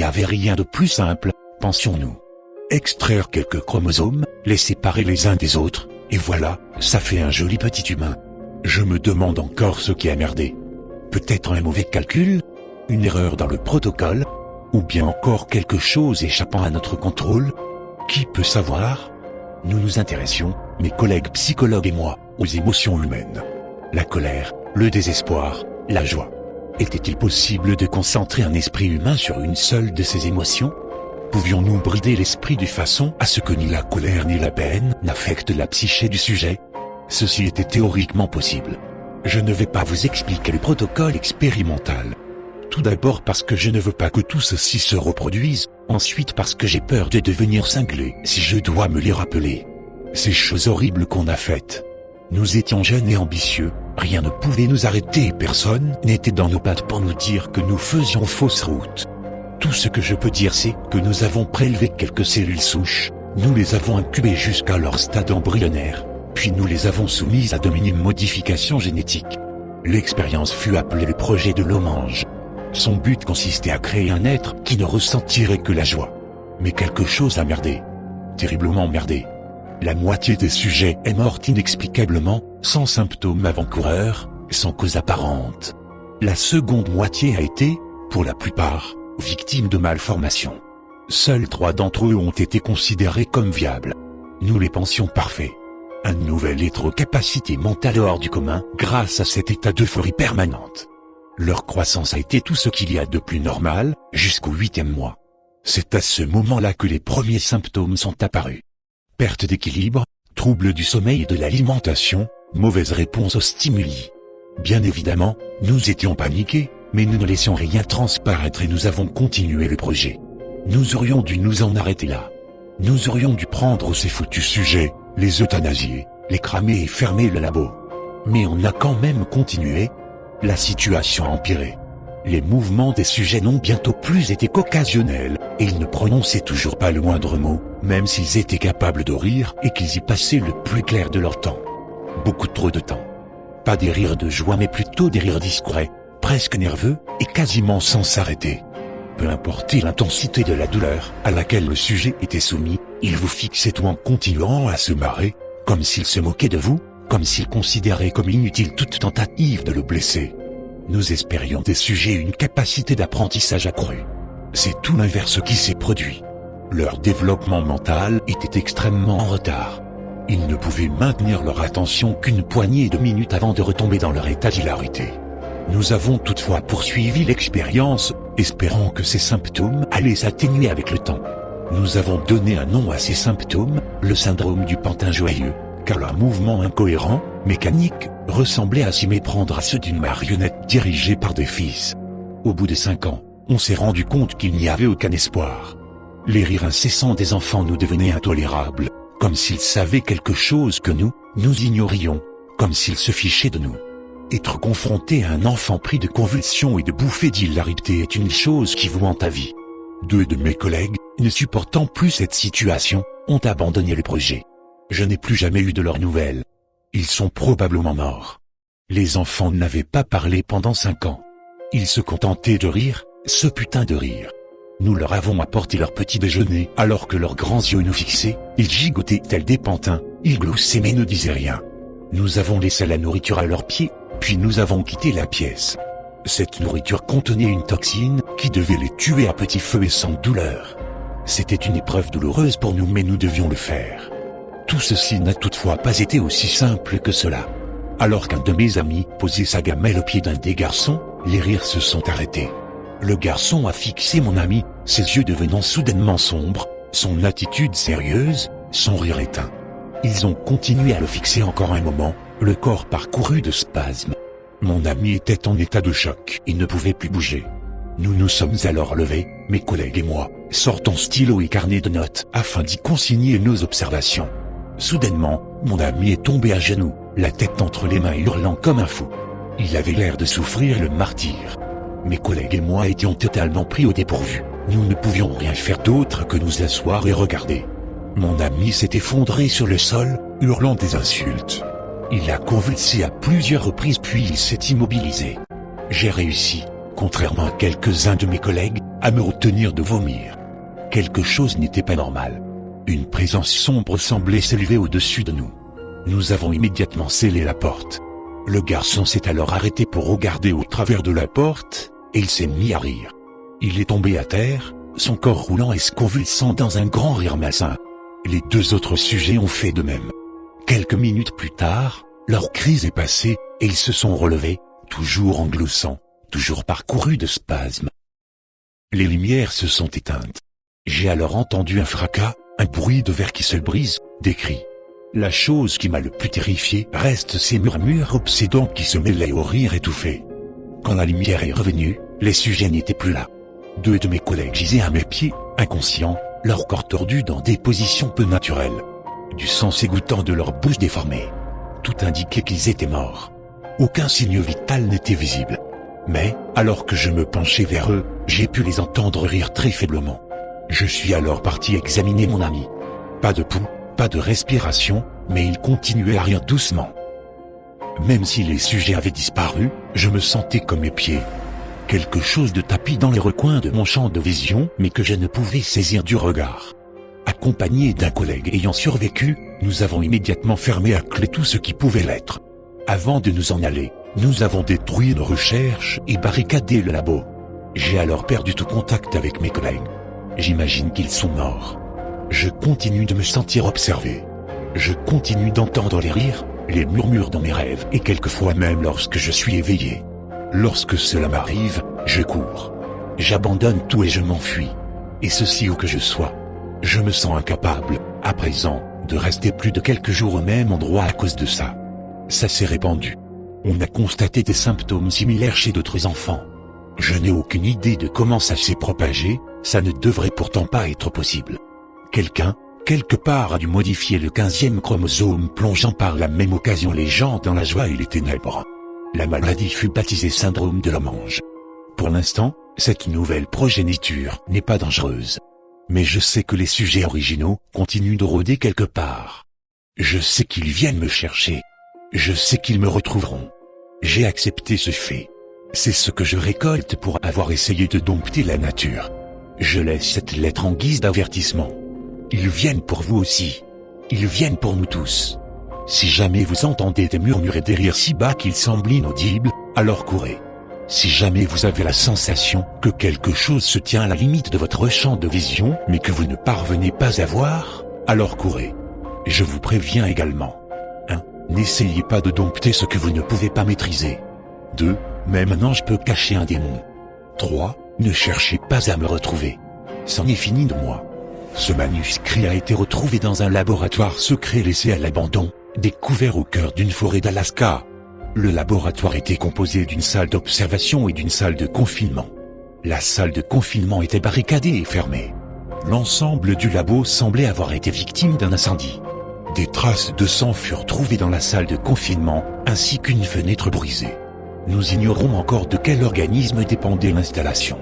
n'y avait rien de plus simple, pensions-nous. Extraire quelques chromosomes, les séparer les uns des autres, et voilà, ça fait un joli petit humain. Je me demande encore ce qui a merdé. Peut-être un mauvais calcul? Une erreur dans le protocole? Ou bien encore quelque chose échappant à notre contrôle? Qui peut savoir? Nous nous intéressions, mes collègues psychologues et moi, aux émotions humaines. La colère, le désespoir, la joie. Était-il possible de concentrer un esprit humain sur une seule de ces émotions? Pouvions-nous brider l'esprit de façon à ce que ni la colère ni la peine n'affectent la psyché du sujet? Ceci était théoriquement possible. Je ne vais pas vous expliquer le protocole expérimental. Tout d'abord parce que je ne veux pas que tout ceci se reproduise, ensuite parce que j'ai peur de devenir cinglé si je dois me les rappeler. Ces choses horribles qu'on a faites. Nous étions jeunes et ambitieux, rien ne pouvait nous arrêter et personne n'était dans nos pattes pour nous dire que nous faisions fausse route. Tout ce que je peux dire c'est que nous avons prélevé quelques cellules souches, nous les avons incubées jusqu'à leur stade embryonnaire, puis nous les avons soumises à de minimes modifications génétiques. L'expérience fut appelée le projet de Lomange. Son but consistait à créer un être qui ne ressentirait que la joie. Mais quelque chose a merdé. Terriblement merdé. La moitié des sujets est morte inexplicablement, sans symptômes avant-coureurs, sans cause apparente. La seconde moitié a été, pour la plupart, victime de malformations. Seuls 3 d'entre eux ont été considérés comme viables. Nous les pensions parfaits. Un nouvel être aux capacités mentales hors du commun grâce à cet état d'euphorie permanente. Leur croissance a été tout ce qu'il y a de plus normal, jusqu'au 8e mois. C'est à ce moment-là que les premiers symptômes sont apparus. Perte d'équilibre, troubles du sommeil et de l'alimentation, mauvaise réponse aux stimuli. Bien évidemment, nous étions paniqués, mais nous ne laissions rien transparaître et nous avons continué le projet. Nous aurions dû nous en arrêter là. Nous aurions dû prendre ces foutus sujets, les euthanasier, les cramer et fermer le labo. Mais on a quand même continué. La situation a empiré. Les mouvements des sujets n'ont bientôt plus été qu'occasionnels, et ils ne prononçaient toujours pas le moindre mot, même s'ils étaient capables de rire et qu'ils y passaient le plus clair de leur temps. Beaucoup trop de temps. Pas des rires de joie mais plutôt des rires discrets, presque nerveux et quasiment sans s'arrêter. Peu importe l'intensité de la douleur à laquelle le sujet était soumis, il vous fixait tout en continuant à se marrer, comme s'il se moquait de vous, comme s'il considérait comme inutile toute tentative de le blesser. Nous espérions des sujets une capacité d'apprentissage accrue. C'est tout l'inverse qui s'est produit. Leur développement mental était extrêmement en retard. Ils ne pouvaient maintenir leur attention qu'une poignée de minutes avant de retomber dans leur état d'hilarité. Nous avons toutefois poursuivi l'expérience, espérant que ces symptômes allaient s'atténuer avec le temps. Nous avons donné un nom à ces symptômes, le syndrome du pantin joyeux, car leurs mouvements incohérents, mécaniques, ressemblaient à s'y méprendre à ceux d'une marionnette dirigée par des fils. Au bout de 5 ans, on s'est rendu compte qu'il n'y avait aucun espoir. Les rires incessants des enfants nous devenaient intolérables, comme s'ils savaient quelque chose que nous ignorions, comme s'ils se fichaient de nous. Être confronté à un enfant pris de convulsions et de bouffées d'hilarité est une chose qui vous hante à vie. 2 de mes collègues, ne supportant plus cette situation, ont abandonné le projet. Je n'ai plus jamais eu de leurs nouvelles. Ils sont probablement morts. Les enfants n'avaient pas parlé pendant 5 ans. Ils se contentaient de rire, ce putain de rire. Nous leur avons apporté leur petit déjeuner alors que leurs grands yeux nous fixaient, ils gigotaient tels des pantins, ils gloussaient mais ne disaient rien. Nous avons laissé la nourriture à leurs pieds, puis nous avons quitté la pièce. Cette nourriture contenait une toxine qui devait les tuer à petit feu et sans douleur. C'était une épreuve douloureuse pour nous mais nous devions le faire. Tout ceci n'a toutefois pas été aussi simple que cela. Alors qu'un de mes amis posait sa gamelle au pied d'un des garçons, les rires se sont arrêtés. Le garçon a fixé mon ami, ses yeux devenant soudainement sombres, son attitude sérieuse, son rire éteint. Ils ont continué à le fixer encore un moment, le corps parcouru de spasmes. Mon ami était en état de choc et ne pouvait plus bouger. Nous nous sommes alors levés, mes collègues et moi, sortant stylo et carnet de notes afin d'y consigner nos observations. Soudainement, mon ami est tombé à genoux, la tête entre les mains hurlant comme un fou. Il avait l'air de souffrir le martyre. Mes collègues et moi étions totalement pris au dépourvu. Nous ne pouvions rien faire d'autre que nous asseoir et regarder. Mon ami s'est effondré sur le sol, hurlant des insultes. Il a convulsé à plusieurs reprises puis il s'est immobilisé. J'ai réussi, contrairement à quelques-uns de mes collègues, à me retenir de vomir. Quelque chose n'était pas normal. Une présence sombre semblait s'élever au-dessus de nous. Nous avons immédiatement scellé la porte. Le garçon s'est alors arrêté pour regarder au travers de la porte, et il s'est mis à rire. Il est tombé à terre, son corps roulant et se convulsant dans un grand rire malsain. Les deux autres sujets ont fait de même. Quelques minutes plus tard, leur crise est passée, et ils se sont relevés, toujours en gloussant, toujours parcourus de spasmes. Les lumières se sont éteintes. J'ai alors entendu un fracas, un bruit de verre qui se brise, des cris. La chose qui m'a le plus terrifié reste ces murmures obsédants qui se mêlaient au rire étouffé. Quand la lumière est revenue, les sujets n'étaient plus là. Deux de mes collègues gisaient à mes pieds, inconscients, leur corps tordu dans des positions peu naturelles. Du sang s'égouttant de leur bouche déformée. Tout indiquait qu'ils étaient morts. Aucun signe vital n'était visible. Mais, alors que je me penchais vers eux, j'ai pu les entendre rire très faiblement. Je suis alors parti examiner mon ami. Pas de pouls, pas de respiration, mais il continuait à rire doucement. Même si les sujets avaient disparu, je me sentais comme mes pieds. Quelque chose de tapis dans les recoins de mon champ de vision, mais que je ne pouvais saisir du regard. Accompagné d'un collègue ayant survécu, nous avons immédiatement fermé à clé tout ce qui pouvait l'être. Avant de nous en aller, nous avons détruit nos recherches et barricadé le labo. J'ai alors perdu tout contact avec mes collègues. J'imagine qu'ils sont morts. Je continue de me sentir observé. Je continue d'entendre les rires, les murmures dans mes rêves et quelquefois même lorsque je suis éveillé. Lorsque cela m'arrive, je cours. J'abandonne tout et je m'enfuis. Et ceci où que je sois. Je me sens incapable, à présent, de rester plus de quelques jours au même endroit à cause de ça. Ça s'est répandu. On a constaté des symptômes similaires chez d'autres enfants. Je n'ai aucune idée de comment ça s'est propagé, ça ne devrait pourtant pas être possible. Quelqu'un, quelque part a dû modifier le 15e chromosome plongeant par la même occasion les gens dans la joie et les ténèbres. La maladie fut baptisée syndrome de l'homme ange. Pour l'instant, cette nouvelle progéniture n'est pas dangereuse. Mais je sais que les sujets originaux continuent de rôder quelque part. Je sais qu'ils viennent me chercher. Je sais qu'ils me retrouveront. J'ai accepté ce fait. C'est ce que je récolte pour avoir essayé de dompter la nature. Je laisse cette lettre en guise d'avertissement. Ils viennent pour vous aussi. Ils viennent pour nous tous. Si jamais vous entendez des murmures et des rires si bas qu'ils semblent inaudibles, alors courez. Si jamais vous avez la sensation que quelque chose se tient à la limite de votre champ de vision, mais que vous ne parvenez pas à voir, alors courez. Je vous préviens également. 1. N'essayez pas de dompter ce que vous ne pouvez pas maîtriser. 2. Même un ange peut cacher un démon. 3. Ne cherchez pas à me retrouver. C'en est fini de moi. Ce manuscrit a été retrouvé dans un laboratoire secret laissé à l'abandon, découvert au cœur d'une forêt d'Alaska. Le laboratoire était composé d'une salle d'observation et d'une salle de confinement. La salle de confinement était barricadée et fermée. L'ensemble du labo semblait avoir été victime d'un incendie. Des traces de sang furent trouvées dans la salle de confinement, ainsi qu'une fenêtre brisée. Nous ignorons encore de quel organisme dépendait l'installation.